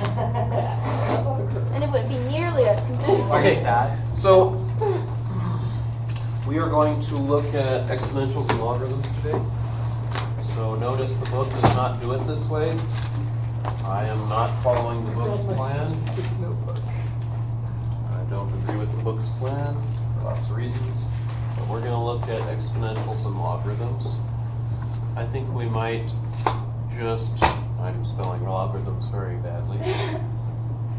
And it wouldn't be nearly as confusing. Okay, so we are going to look at exponentials and logarithms today. So notice the book does not do it this way. I am not following the book's plan. I don't agree with the book's plan for lots of reasons. But we're going to look at exponentials and logarithms. I think we might just, I'm spelling logarithms very badly.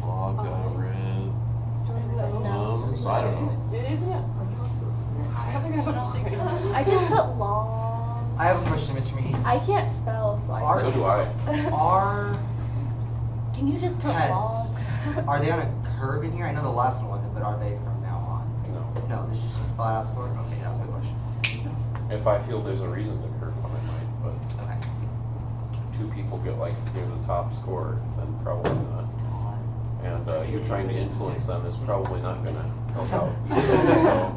Logarithms, I don't know. Isn't it? I just put long. I have a question, Mr. McGee. I can't spell, so I. So do I. Can you just put Tests. logs? Are they on a curve in here? I know the last one wasn't, but are they from now on? No. No, this is just a flat out score? Okay, that was my question. If I feel there's a reason to curve one, I might, but Okay. if two people get like near the top score, then probably not. And you trying to influence them is probably not going to help out either. So,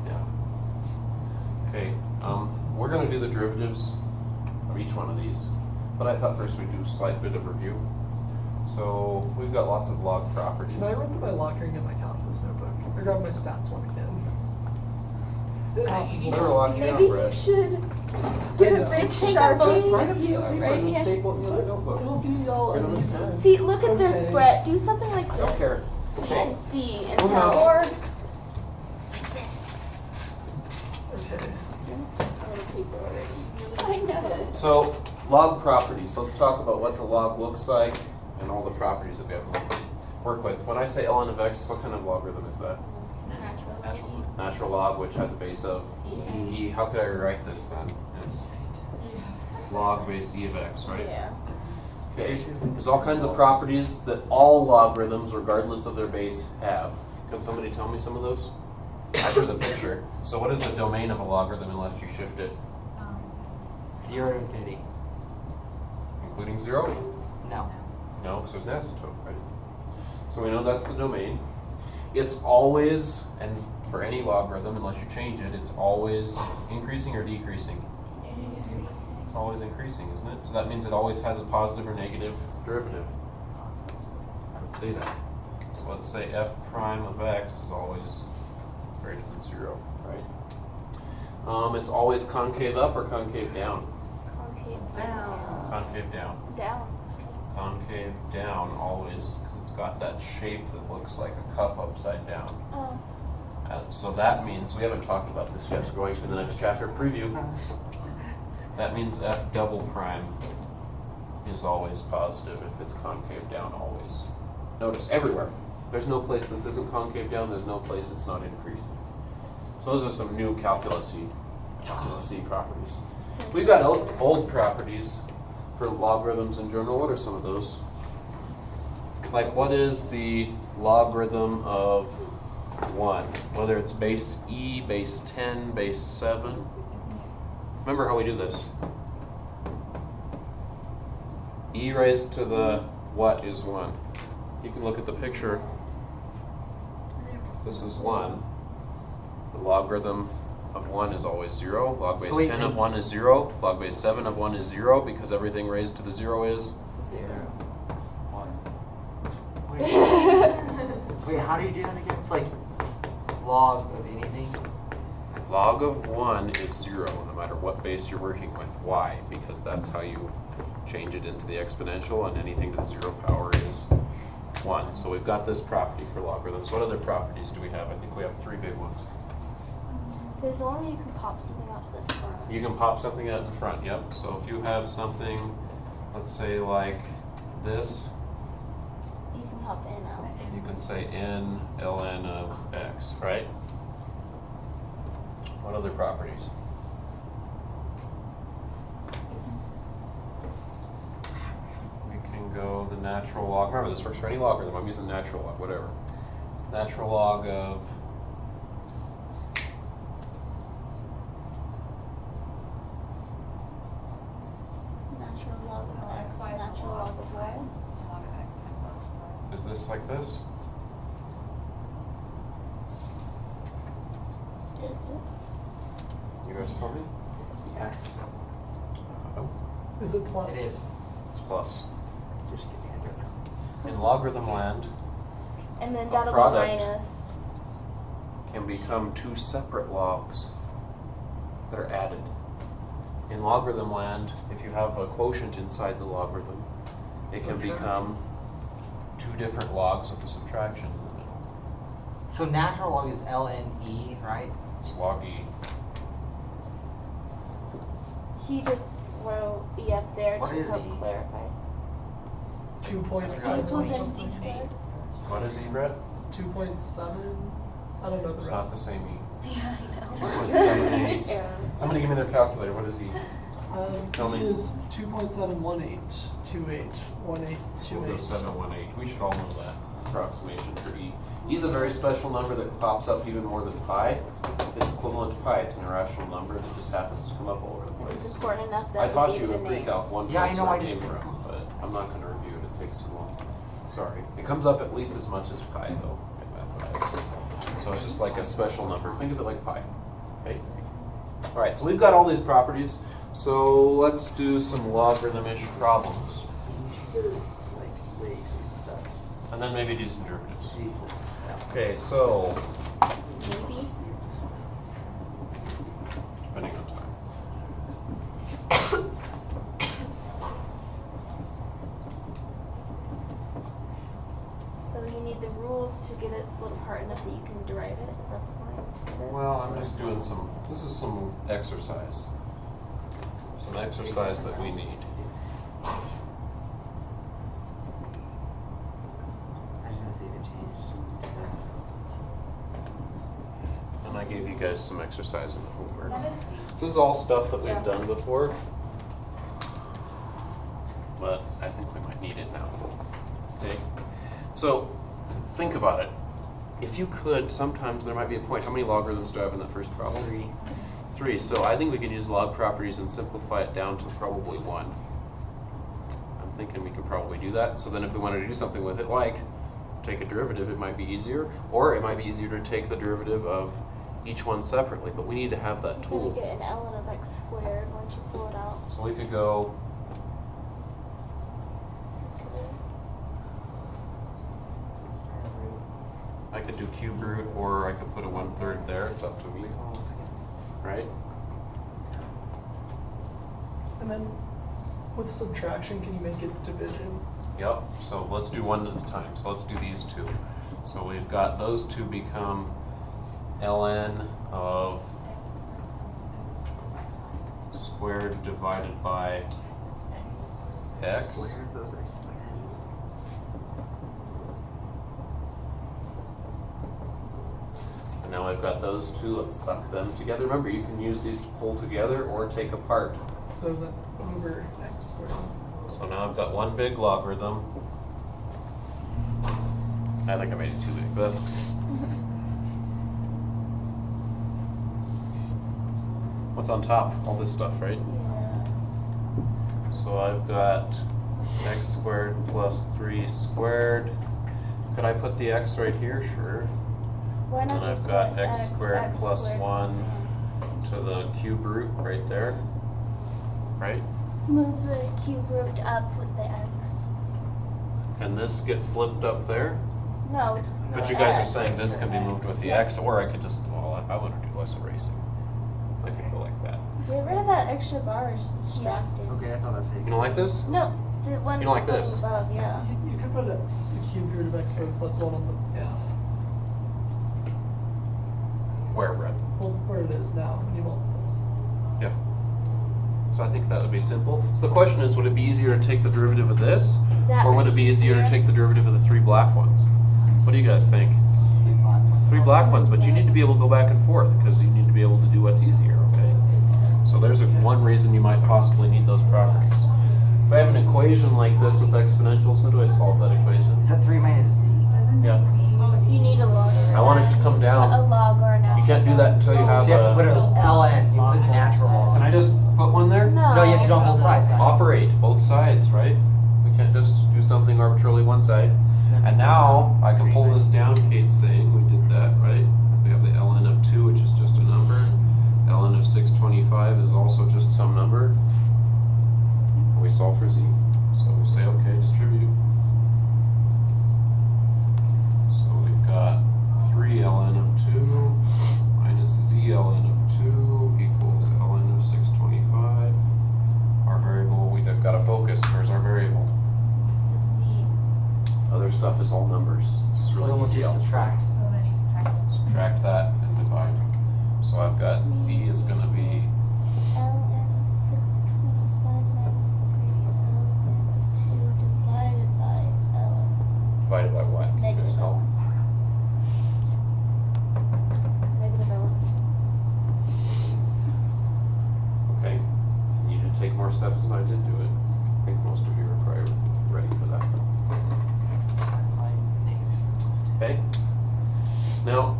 yeah. Okay, we're going to do the derivatives of each one of these, but I thought first we'd do a slight bit of review. So we've got lots of log properties. Can I run my locker and get my calculus notebook? I grab my stats one again. Never lock you down, Maybe you Brett. should get a big Just write Sharpie. them beside Right right and here. staple it in the other notebook. It'll be all Right on this time. See, look at this, Okay. Brett. Do something like I don't this. care. So you can see and Well, tell. no. Or Okay. I know. So log properties. Let's talk about what the log looks like and all the properties that we have to work with. When I say ln of x, what kind of logarithm is that? Natural log, which has a base of e. How could I rewrite this then? It's log base e of x, right? Yeah. Okay. There's all kinds of properties that all logarithms, regardless of their base, have. Can somebody tell me some of those? After the picture. So what is the domain of a logarithm unless you shift it? 0 to infinity. Including 0? No. No, because there's an asymptote, right? So we know that's the domain. It's always, and for any logarithm, unless you change it, it's always increasing or decreasing? It's always increasing, isn't it? So that means it always has a positive or negative derivative. Let's say that. So let's say f prime of x is always greater than 0, right? It's always concave up or concave down? Concave down. Concave down. Down. Concave down always, because it's got that shape that looks like a cup upside down. Oh. So that means, we haven't talked about this yet, we're going to the next chapter, preview. That means f double prime is always positive if it's concave down always. Notice, everywhere. There's no place this isn't concave down, there's no place it's not increasing. So those are some new calculus-y properties. We've got old properties for logarithms in general. What are some of those? Like, what is the logarithm of 1? Whether it's base e, base 10, base 7. Remember how we do this. E raised to the what is 1? You can look at the picture. This is 1. The logarithm of 1 is always 0. Log base 10 of 1 is 0. Log base 7 of 1 is 0 because everything raised to the 0 is 1. Wait, how do you do that again? It's like log of anything? log of 1 is 0 no matter what base you're working with. Why? Because that's how you change it into the exponential, and anything to the 0 power is 1. So we've got this property for logarithms. What other properties do we have? I think we have 3 big ones. There's the one where you can pop something out to the front. You can pop something out in front, yep. So if you have something, let's say like this, You can pop in out. you can say n ln of x, right? What other properties? We can go the natural log. Remember, this works for any logarithm. I'm using natural log, whatever. Natural log of Natural log of x, natural log of y. is this like this? Is it? You guys tell me? Yes. Oh, Is it plus? It is. it's plus. Just kidding. I don't know. In logarithm land, And then A that'll product. be minus. can become two separate logs that are added. In logarithm land, if you have a quotient inside the logarithm, it can Subtraction. become two different logs with a subtraction in the middle. So natural log is ln e, right? It's log e. He just wrote EF there What to is help E? clarify. 2.7 C equals MC something. squared. What is e, Brett? 2.7. I don't know the It's rest. not the same e. Yeah, I know. 2.78. Yeah. Somebody give me their calculator. What is e? Tell E me. is 2.71828. We'll go 1828. 718. We should all know that approximation for e. E is a very special number that pops up even more than pi. It's equivalent to pi. It's an irrational number that just happens to come up all over the It's place. important enough that I we taught gave you it in a name. pre-calc one Yeah, I place know, where I it just came from, forgot. but I'm not going to review it. It takes too long. Sorry. It comes up at least as much as pi, though, in mathematics. So it's just like a special number. Think of it like pi. Okay? All right, so we've got all these properties. So let's do some logarithmish problems. Like lazy stuff. And then maybe do some derivatives. Okay, so Maybe. depending on time. So you need the rules to get it split apart enough that you can derive it. Is that the point of this? Well, I'm just doing some, this is some exercise. Some exercise that we need. I just want to see if it changed. And I gave you guys some exercise in the homework. This is all stuff that we've done before. But I think we might need it now. Okay? So, think about it. If you could, sometimes there might be a point. How many logarithms do I have in that first problem? 3. 3. So I think we can use log properties and simplify it down to probably 1. I'm thinking we could probably do that. So then if we wanted to do something with it, like take a derivative, it might be easier. Or it might be easier to take the derivative of each one separately. But we need to have that You're tool. gonna get an ln of x squared once you pull it out. So we could go, I could do cube root, or I could put a 1/3 there. It's up to me, Hold on a second. right? And then with subtraction, can you make it division? Yep, so let's do one at a time. So let's do these two. So we've got those two become ln of squared divided by x. Where's those x to my head? And now I've got those two. Let's suck them together. Remember, you can use these to pull together or take apart. So that over x squared. So now I've got one big logarithm. I think I made it too big, but that's okay. What's on top? All this stuff, right? Yeah. So I've got x squared plus 3 squared. Could I put the x right here? Sure. Why not And just I've got put x squared plus squared 1 to the cube root right there. Right? Move the cube root up with the x. And this get flipped up there? No, it's with But the you guys are x. saying this can be moved with the x, or I could just, well, if I want to do less erasing, I could go like that. Get rid of that extra bar, it's just distracting. Okay, I thought that's how You don't like this? No, the one You don't like floating this? above, yeah. You could put the cube root of x squared plus 1 on the, yeah. Where, Brett? Well, where it is now. When you multiples. Yeah. So I think that would be simple. So the question is, would it be easier to take the derivative of this, That or would it be easier to take the derivative of the 3 black ones? What do you guys think? 3 black ones, but you need to be able to go back and forth because you need to be able to do what's easier, okay? So there's one reason you might possibly need those properties. If I have an equation like this with exponentials, how do I solve that equation? Is that 3 minus z? Yeah. You need a log. I want it to come A down. log or an You can't do that until you have So you have to put an a... ln. You put the natural log. Can I just put one there? No. No, you have to do it on both sides. Operate both sides, right? We can't just do something arbitrarily one side. And now I can pull this down, Kate's saying, we did that, right? We have the ln of 2, which is just a number. ln of 625 is also just some number. We solve for z. So we say, okay, distribute. other stuff is all numbers. This is So really then we'll easy just algebra. subtract. So then you subtract it. Subtract that and divide. So I've got C is going to be ln 625 minus 3 ln 2 divided by ln. divided by what? Can you Negative guys help? Negative ln. Okay. If you need to take more steps than I did, do it. I think most of you are probably ready for that. Okay. Now,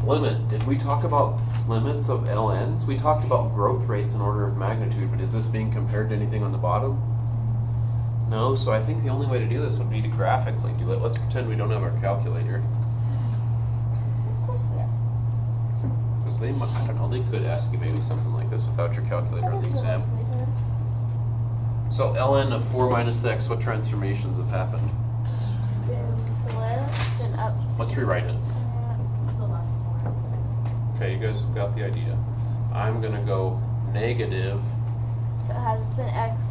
limit. Did we talk about limits of ln's? We talked about growth rates in order of magnitude, but is this being compared to anything on the bottom? No, so I think the only way to do this would be to graphically do it. Let's pretend we don't have our calculator. Of course we are. Because they might, I don't know, they could ask you maybe something like this without your calculator on the exam. So ln of 4 minus x, what transformations have happened? Left and up. Let's rewrite it. To the left more. Okay, you guys have got the idea. I'm going to go negative So it has been x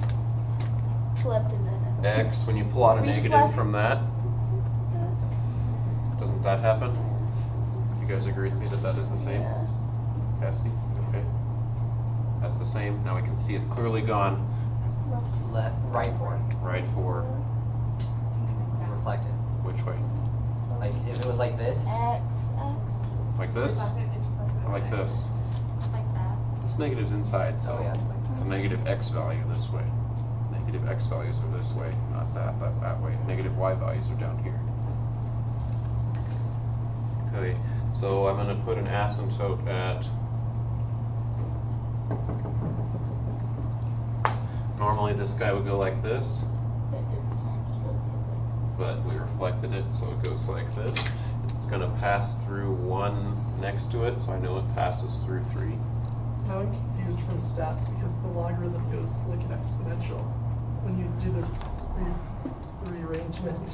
flipped and then x. When you pull out a negative Reflect- from that, doesn't that happen? You guys agree with me that that is the same? Yeah. Cassie? Okay. That's the same. Now we can see it's clearly gone Left, right 4. right for Reflected. which way? Like if it was like this. X. Like this? It's perfect. Or like this? Like that. This negative's inside, so Oh, yeah, it's like it's a negative x value this way. Negative x values are this way, not that, but that way. Negative y values are down here. Okay, so I'm going to put an asymptote at. Normally this guy would go like this, But this time he goes here like this. but we reflected it, so it goes like this. It's going to pass through 1 next to it, so I know it passes through 3. Now I'm confused from stats because the logarithm goes like an exponential when you do the rearrangement.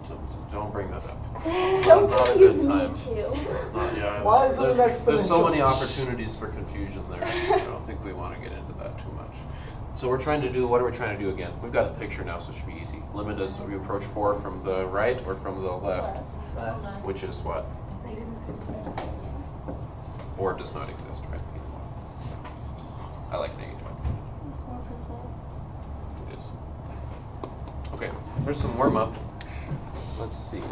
So don't bring that up. Don't Not a confuse good me time. too. Yeah, Why is it an there's so many exponential? opportunities for confusion there. I don't think we want to get into that too much. So we're trying to do, what are we trying to do again? We've got a picture now, so it should be easy. Limit as we approach 4 from the right or from the left, Left. which is what? 4 does not exist, right? I like negative. It's more precise. It is. Okay, there's some warm up. Let's see.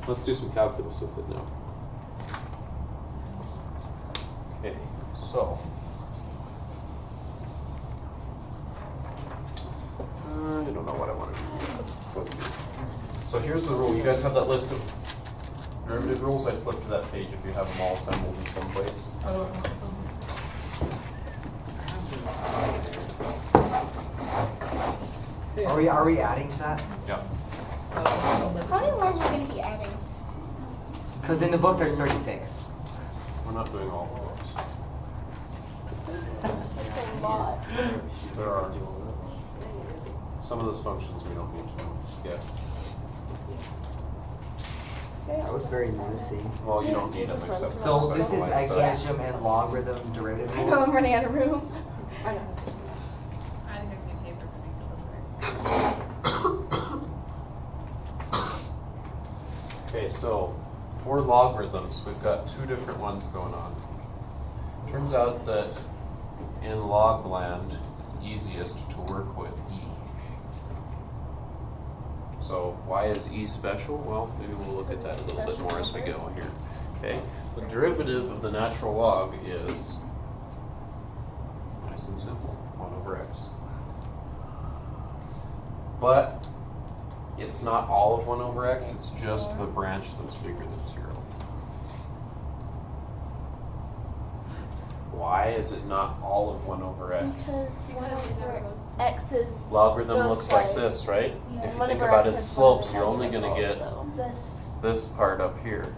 Let's do some calculus with it now. Okay, so. I don't know what I want to do. Let's see. So here's the rule. You guys have that list of derivative rules? I'd flip to that page if you have them all assembled in some place. I don't know. Hey, Are we adding to that? Yeah. How many more are we going to be adding? Because in the book there's 36. We're not doing all of those. It's a lot. There are. Some of those functions we don't need to know. Yeah. It's very That was very menacing. Well, you don't need them except for So this is specialized stuff. exponential and logarithm derivative I know I'm rules? running out of room. I know. I think there's new paper for me to look at. Okay, so for logarithms, we've got 2 different ones going on. Turns out that in log land, it's easiest to work with e. So why is e special? Well, maybe we'll look at that a little bit more as we go here. Okay, the derivative of the natural log is nice and simple, 1 over x. But it's not all of 1 over x, it's just the branch that's bigger than 0. Why is it not all of 1 over x? Because 1 over x is Logarithm both looks like sides. this, right? Yeah. If you 1 think over about x its has slopes, 1 you're only negative going to get also. this part up here.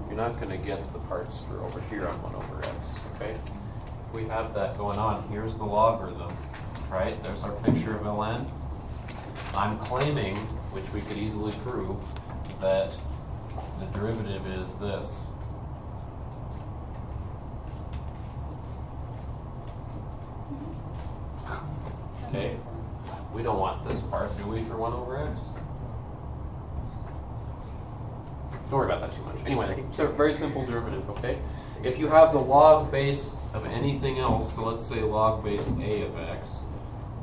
You're not going to get the parts for over here on 1 over x, okay? If we have that going on, here's the logarithm, right? There's our picture of ln. I'm claiming, which we could easily prove, that the derivative is this. Okay? We don't want this part, do we, for 1 over x? Don't worry about that too much. Anyway, it's a very simple derivative, okay? If you have the log base of anything else, so let's say log base a of x,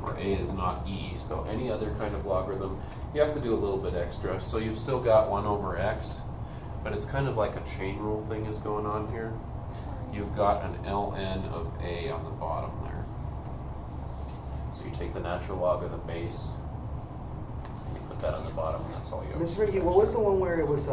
where a is not e, so any other kind of logarithm, you have to do a little bit extra. So you've still got 1 over x, but it's kind of like a chain rule thing is going on here. You've got an ln of a on the bottom there. So you take the natural log of the base, and you put that on the bottom, and that's all you have. Mr. Ricky, what was the one where it was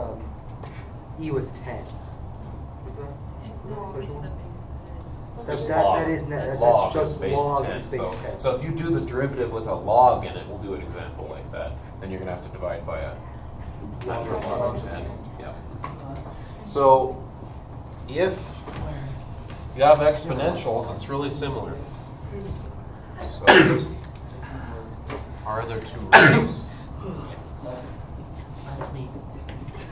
e was 10? It's not Which be one? something. Just that log. is that's Log just is base log 10. is base So, 10. so if you do the derivative with a log in it, we'll do an example like that, then you're going to have to divide by a natural log of 10. Yeah. So if you have exponentials, it's really similar. So are there 2 rules?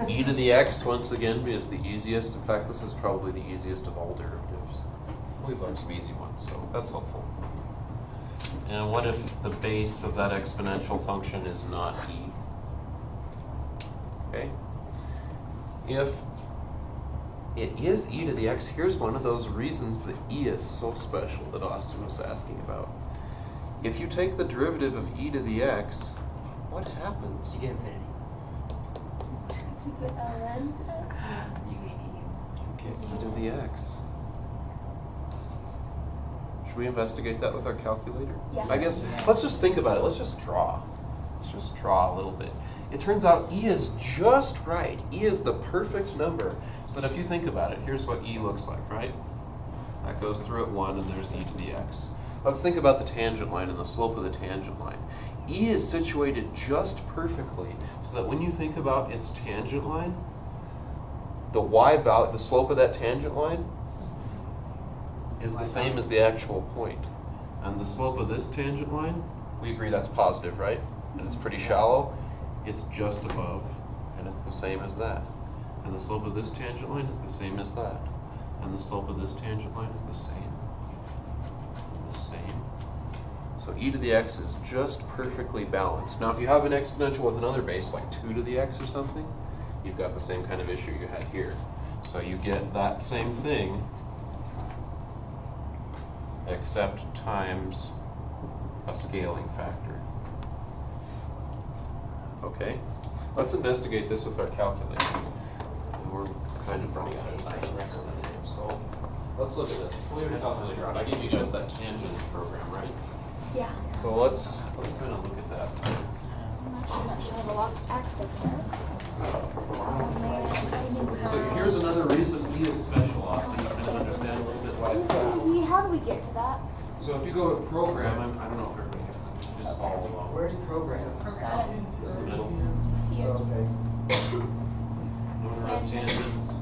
E to the x, once again, is the easiest. In fact, this is probably the easiest of all derivatives. We've learned some easy ones, so that's helpful. And what if the base of that exponential function is not e? Okay. If it is e to the x, here's one of those reasons that e is so special that Austin was asking about. If you take the derivative of e to the x, what happens? You get infinity. You put ln. You get E. You get e to the x. Should we investigate that with our calculator? Yeah. I guess, let's just think about it. Let's just draw. Let's just draw a little bit. It turns out e is just right. E is the perfect number. So that if you think about it, here's what e looks like, right? That goes through at 1 and there's e to the x. Let's think about the tangent line and the slope of the tangent line. E is situated just perfectly so that when you think about its tangent line, the y value, the slope of that tangent line is the same as the actual point. And the slope of this tangent line, we agree that's positive, right? And it's pretty shallow. It's just above, and it's the same as that. And the slope of this tangent line is the same as that. And the slope of this tangent line is the same. And the same. So e to the x is just perfectly balanced. Now if you have an exponential with another base, like 2 to the x or something, you've got the same kind of issue you had here. So you get that same thing, except times a scaling factor. Okay, let's investigate this with our calculator. And we're kind of running out of time. So let's look at this. Pull your calculator out. I gave you guys that tangents program, right? Yeah. So let's kind of look at that. I'm actually not sure I have a lot of access there. Oh man, I knew how. So here's another reason E is special, Austin. You can understand a little bit why it's special. How do we get to that? So if you go to program, I don't know if everybody has it, you just follow along. Where's program? Program. It's in the middle. Here. Okay. I'm gonna run tangents.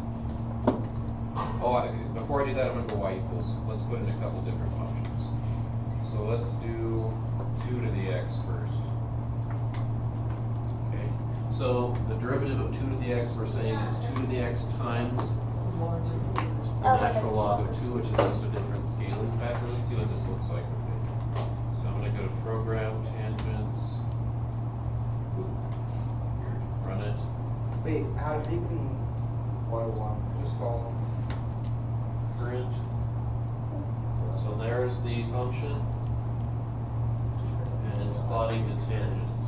Oh, before I do that, I'm gonna go y equals. Let's put in a couple different functions. So let's do 2 to the x first. Okay. So the derivative of 2 to the x we're saying is 2 to the x times the natural log of 2, which is just a different scaling factor. Let's see what this looks like. Okay. So I'm gonna go to program, tangents. Ooh. Here, run it. Wait, how do you can y1? Just follow current. So there's the function, and it's plotting the tangents.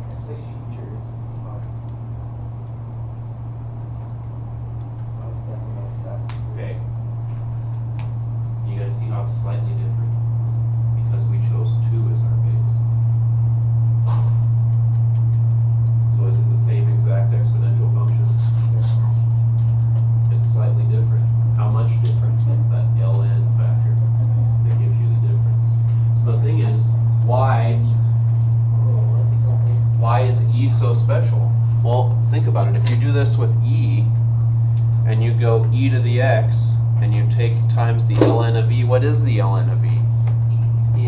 6 teachers. It's fine. One step, one step. Okay. You guys see how it's slightly different? Because we chose 2 as our base. So is it the same exact exponential function? It's slightly different. How much different? It's that ln factor that gives you the difference. So the thing is, why is E so special? Well, think about it. If you do this with E, and you go e to the x, and you take times the ln of E, what is the ln of E?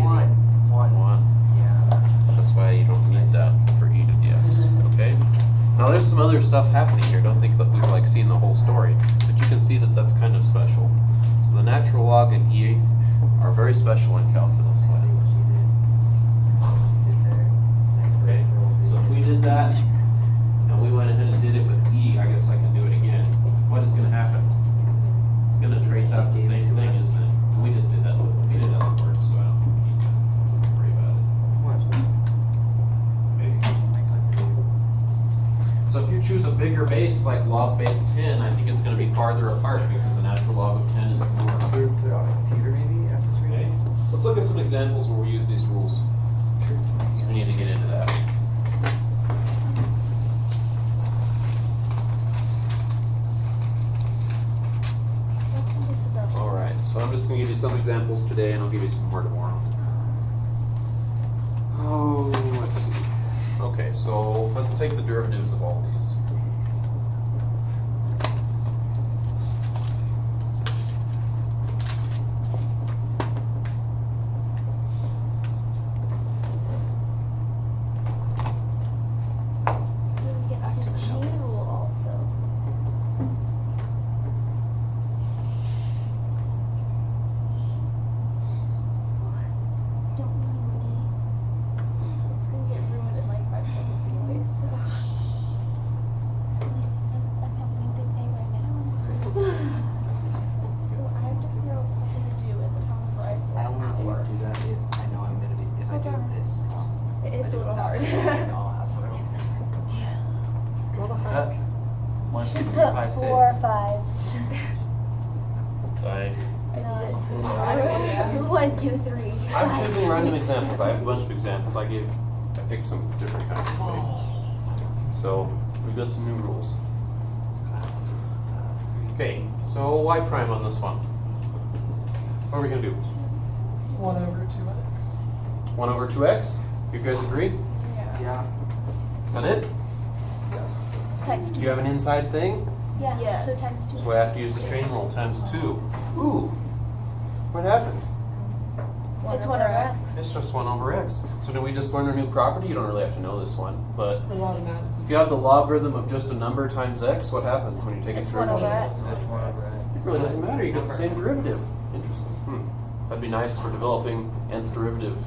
1. 1. Yeah. That's why you don't need that for e to the x, okay? Now there's some other stuff happening here. Don't think that we've like seen the whole story, but you can see that that's kind of special. So the natural log and e are very special in calculus. choose a bigger base like log base 10, I think it's going to be farther apart because the natural log of 10 is more. Put it on a computer maybe, as a screen. Okay. Let's look at some examples where we use these rules. So we need to get into that. Alright, so I'm just going to give you some examples today and I'll give you some more tomorrow. Oh, let's see. Okay, so let's take the derivatives of all these. We get to the chain rule also. Don't ruin it. It's gonna get ruined in like 5 seconds anyway, so. At least I'm having a big day right now. So I have to figure out something to do in the town of Rifle. I only do that if I know I'm gonna be, if I do this. It's a little hard. Go to hack. One, two, Should three, put five, 4 six. 5s. I, No, 1, 2, 3. I'm choosing random examples. I have a bunch of examples. I picked some different kinds. So we've got some new rules. Okay, so y prime on this one. What are we going to do? 1 over 2x. 1 over 2x? You guys agree? Yeah. Is that it? Yes. Times Do 2. you have an inside thing? Yeah, Yes. so times 2. So I have to use the chain rule times 2. Ooh, what happened? It's 1 over x. It's just 1 over x. So did we just learn a new property? You don't really have to know this one, but It automatically. if you have the logarithm of just a number times x, what happens when you take its It's 1 over derivative? x. It really doesn't matter. You get the same derivative. Interesting. That'd be nice for developing nth derivative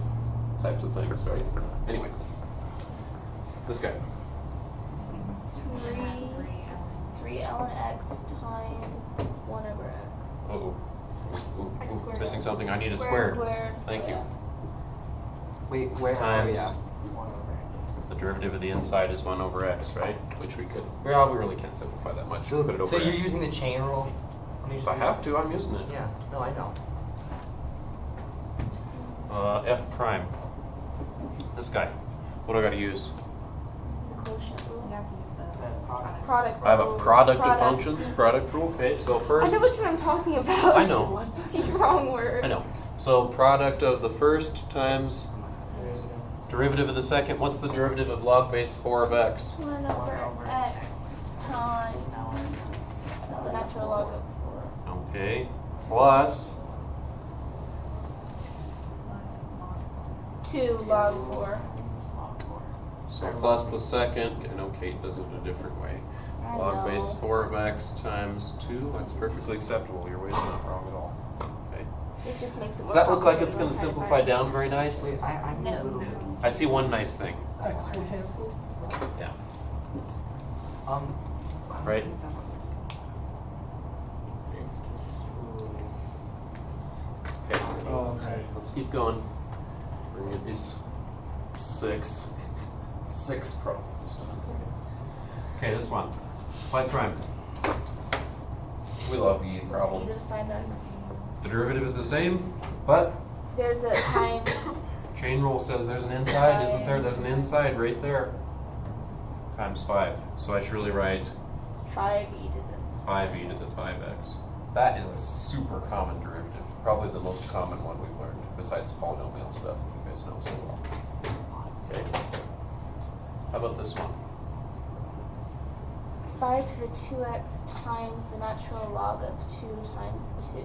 types of things, right? Anyway, this guy. 3 ln x times 1 over x. Uh-oh. X squared. Missing something. I need a squared. Squared. Thank you. Wait, where? Times Oh, yeah. the derivative of the inside is 1 over x, right? Which we could, well, we really can't simplify that much. So, Put it over so you're x. using the chain rule? If I have to, I'm using it. Yeah. No, I know. F prime. This guy. What do I got to use? The quotient rule. You have to use the Product. Product I have a rule. product of functions. Product rule. Okay, so I first. know which one I'm talking about. I know. It's the wrong word. I know. So product of the first times derivative of the second. What's the derivative of log base 4 of x? 1 over x times the natural log of 4. Okay. Plus 2 log 4. so plus the second. I know Kate does it a different way. I Log base know. 4 of x times 2. That's perfectly acceptable. Your way's not wrong at all. Okay. It just makes it Does that look like complicated it's going to when trying simplify find down very nice? Wait, I need a little bit. I see one nice thing. X will cancel. It's not. Yeah. It's Right. this rule. Okay. Oh, okay. Let's keep going. We're going to get these six problems done. Okay, this one. Y prime. We love E E to problems. find x. The derivative is the same, but There's a times. chain rule says there's an inside, isn't there? There's an inside right there. Times 5. So I should really write 5 e to the 5e to the 5x. That is a super common derivative. Probably the most common one we've learned, besides polynomial stuff that you guys know so well. Okay. How about this one? 5 to the 2x times the natural log of 2 times 2.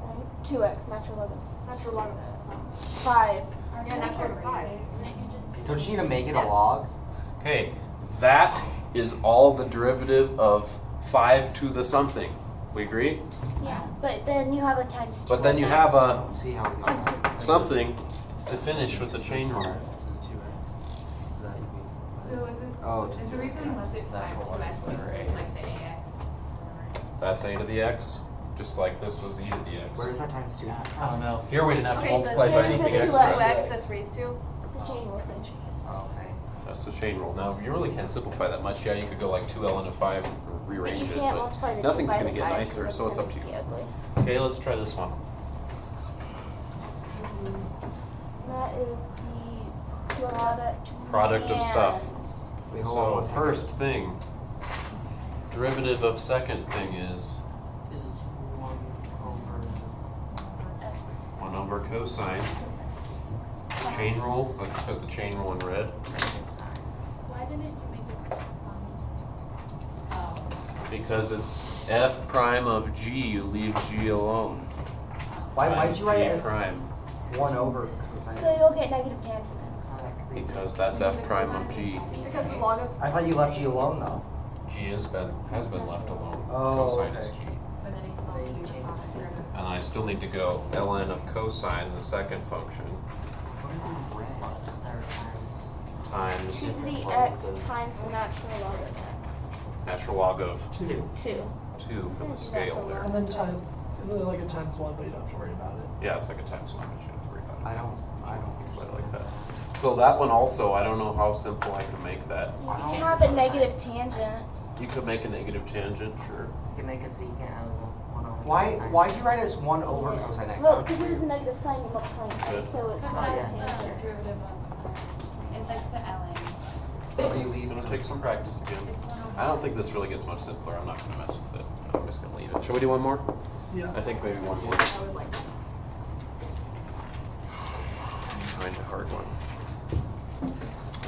Right? 2x, natural log of natural log of 5. Yeah, natural log of 5. Don't you need to make it a log? Okay, that is all the derivative of 5 to the something. We agree? Yeah, but then you have a times 2. But then you have a Let's see how we go. Times 2. something to finish with the chain rule. So Oh, is the reason was it 5 to x because it's like the ax? That's a to the x, just like this was e to the x. Where is that times 2? I don't know. Here we didn't have to Okay, multiply by there's a anything two extra. x. 2x that's raised to? The chain rule thing. Oh, okay. That's the chain rule. Now, you really can't simplify that much. Yeah, you could go like 2 ln of 5 or But rearrange you it, can't but multiply the nothing's 2 by going to the get 5, nicer, 'cause so it's that's up to you. gonna be ugly. Okay, let's try this one. That is the Product of stuff. Wait, hold on So one second. first thing, derivative of second thing is Is 1 over cosine. Chain rule, let's put the chain rule in red. Why didn't you make it sun? Oh. Because it's f prime of g, you leave g alone. Why'd Times you write it g as prime? 1 over cosine? So you'll get negative tangent. Because that's f prime of g. Because the log of I thought you left G alone though. G has been left alone. Oh, Cosine is okay. g. But then it's all you change it. And I still need to go ln of cosine, the second function, What is in red? times 2 to the x times the natural log of x. natural log of 2. 2. 2 for the scale there. And then time, isn't it like a times 1, but you don't have to worry about it? Yeah, it's like a times 1, but you don't have to worry about it. I don't think about it like that. So that one also, I don't know how simple I can make that. You can have a negative tangent. You could make a negative tangent, sure. You can make a secant out of the 1 over cosine. Why'd you write it as 1 over cosine x? Well, because it was a negative sign, you're multiplying Good. x, so it's Because not a that's the tangent. derivative of, it's like the ln. Or you I'm leave gonna take some practice again. It's 1 over. I don't think this really gets much simpler. I'm not gonna mess with it. I'm just gonna leave it. Shall we do one more? Yes. I think maybe one more. I would like that. Find a hard one.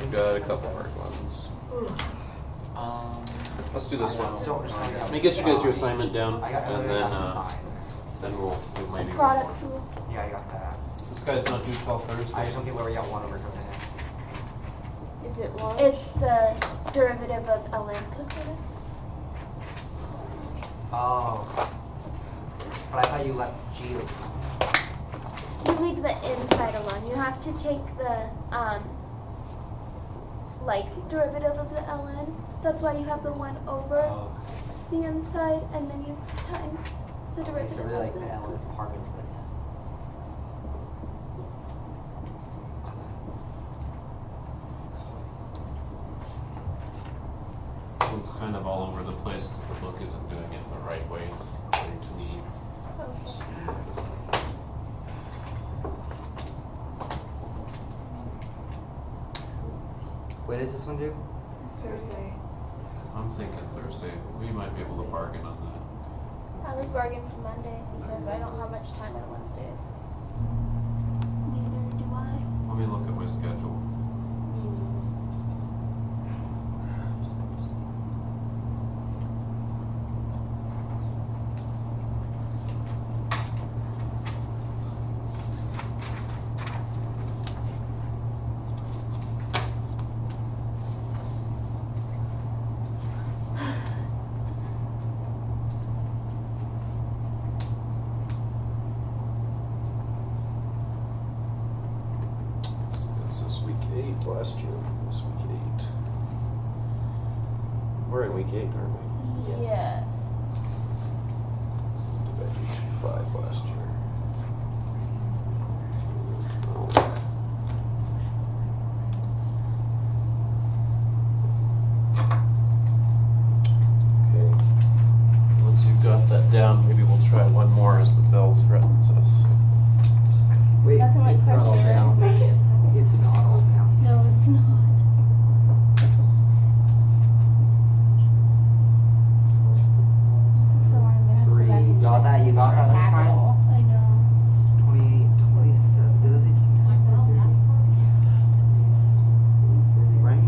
I've got a couple hard ones. Let's do this one. Let me get you guys your assignment down, I got and then we'll do maybe one more. Product rule. Yeah, I got that. This guy's not due till I Thursday. just don't get where we got 1 over cosine x. Is it one? It's the derivative of ln cosine x. Oh. But I thought you left G. You leave the inside alone. You have to take the derivative of the ln. So that's why you have the 1 over the inside, and then you times the Okay, derivative so really like of the L is part of the. This one's kind of all over the place because the book isn't doing it the right way according to me. When is this one due? Thursday. I'm thinking Thursday. We might be able to bargain on that. I would bargain for Monday because I don't have much time on Wednesdays. Neither do I. Let me look at my schedule. This is week 8 last year. This week 8. We're in week 8, aren't we? Yes. Divided by 5 last year. Okay. Once you've got that down, maybe we'll try one more as the bell threatens us. Wait, Nothing like it's not all pressure. down. It's not all down. No, it's not. This is so long. I'm gonna have to go back and You got check that? You got that this time? capital. I know. 28, 27. Does it say 27? Right?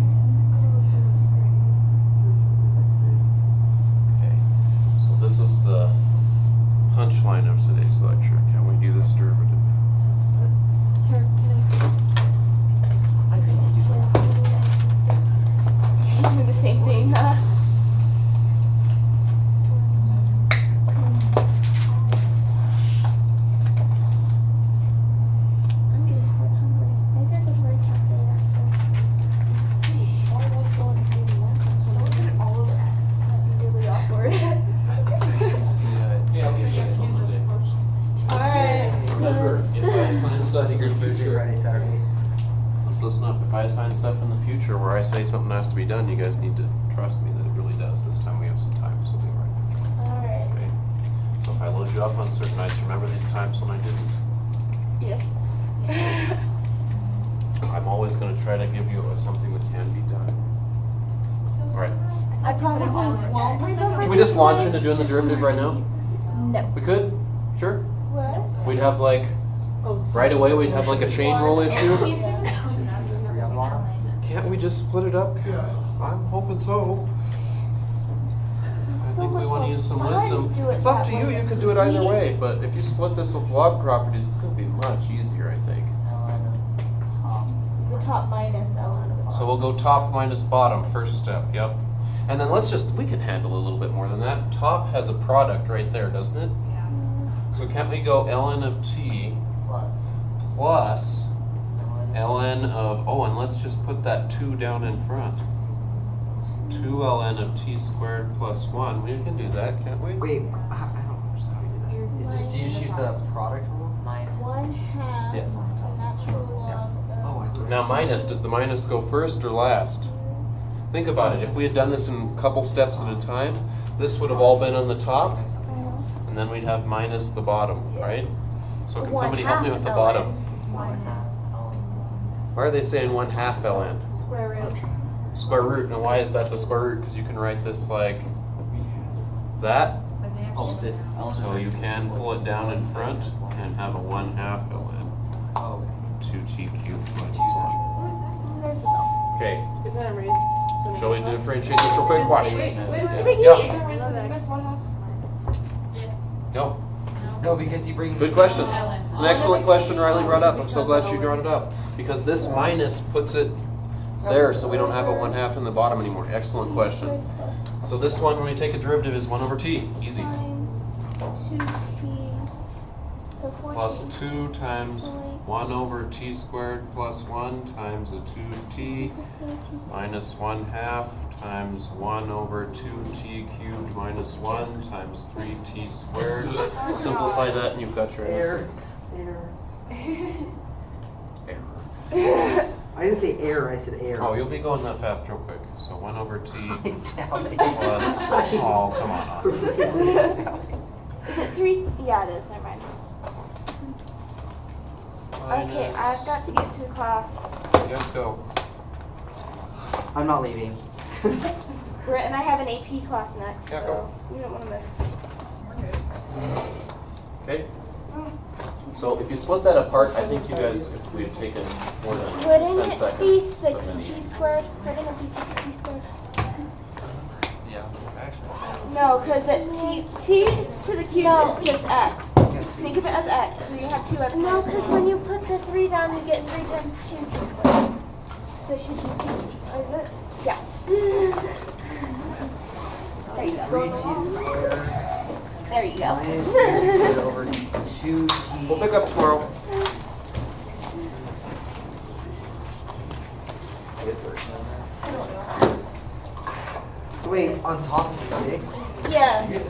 Okay. So this is the punchline of today's lecture. Can we do this derivative? Here, can I think you do that. I do the same thing, huh? I'm getting hungry. Maybe I could try cafe That'd be really awkward. Yeah, I'll get you on Monday. listen up. If I assign stuff in the future where I say something has to be done, you guys need to trust me that it really does. This time we have some time, so be right. Alright. Okay? So if I load you up on certain nights, remember these times when I didn't? Yes. I'm always going to try to give you something that can be done. Alright. I probably won't remember. Can we just launch into nights, doing the just derivative right now? No. We could? Sure. What? We'd have like, right away we'd have like a chain rule issue. Can't we just split it up? Yeah. I'm hoping so. I So think we much want to more use some fun to wisdom. do it It's up that to you, way. you can do it either way, but if you split this with log properties, it's going to be much easier, I think. The top minus ln of the bottom. So we'll go top minus bottom, first step, yep. And then we can handle a little bit more than that. Top has a product right there, doesn't it? Yeah. So can't we go ln of t plus ln of, and let's just put that 2 down in front. 2 ln of t squared plus 1. We can do that, can't we? Wait, I don't understand how you do that. Do you just use the product rule? 1/2 Yeah. a natural log Oh, I thought. Now minus, does the minus go first or last? Think about it, if we had done this in a couple steps at a time, this would have all been on the top, and then we'd have minus the bottom, right? So can somebody help me with the bottom? Why are they saying 1/2 ln? Square root. Square root, now why is that the square root? Because you can write this like that. Oh, this. So you can pull it down in front and have a 1/2 ln. Oh. 2t cubed minus 1. There's the bell. Okay, Is that a raise? shall we differentiate this real quick? Watch. Wait, Mr. McGee. Yeah. Is that raised to the minus 1/2? Yes. No. No, because you bring. Good question. It's an excellent question Riley brought up. I'm so glad she brought it up. Because this minus puts it there so we don't have a 1/2 in the bottom anymore. Excellent question. So this one, when we take a derivative, is 1 over t. Easy. Times 2t. So 4t. Plus 2 times 1 over t squared plus 1 times a 2t minus 1/2 times 1 over 2t cubed minus 1 times 3t squared. Simplify that and you've got your answer. I didn't say air, I said air. Oh, you'll be going that fast real quick. So 1 over t plus, Down. oh, come on, Austin. Is it 3? Yeah, it is. Never mind. Okay, I've got to get to class. Yes, go. I'm not leaving. Britt and I have an AP class next, Yeah, so go. we don't want to miss. Okay. So if you split that apart, I think you guys, if we had taken more than 10 Wouldn't it seconds. be that would 6t easy. squared? Wouldn't it be 6t squared? Yeah, actually. No, because t to the cube is just x. Think of it as x, so you have 2x. No, because when you put the 3 down, you get 3 times 2t squared. So it should be 6t squared. Is it? Yeah. There you go. 3t squared There you go. minus 2 squared over 2t. We'll pick up tomorrow. So wait, on top of 6? Yes.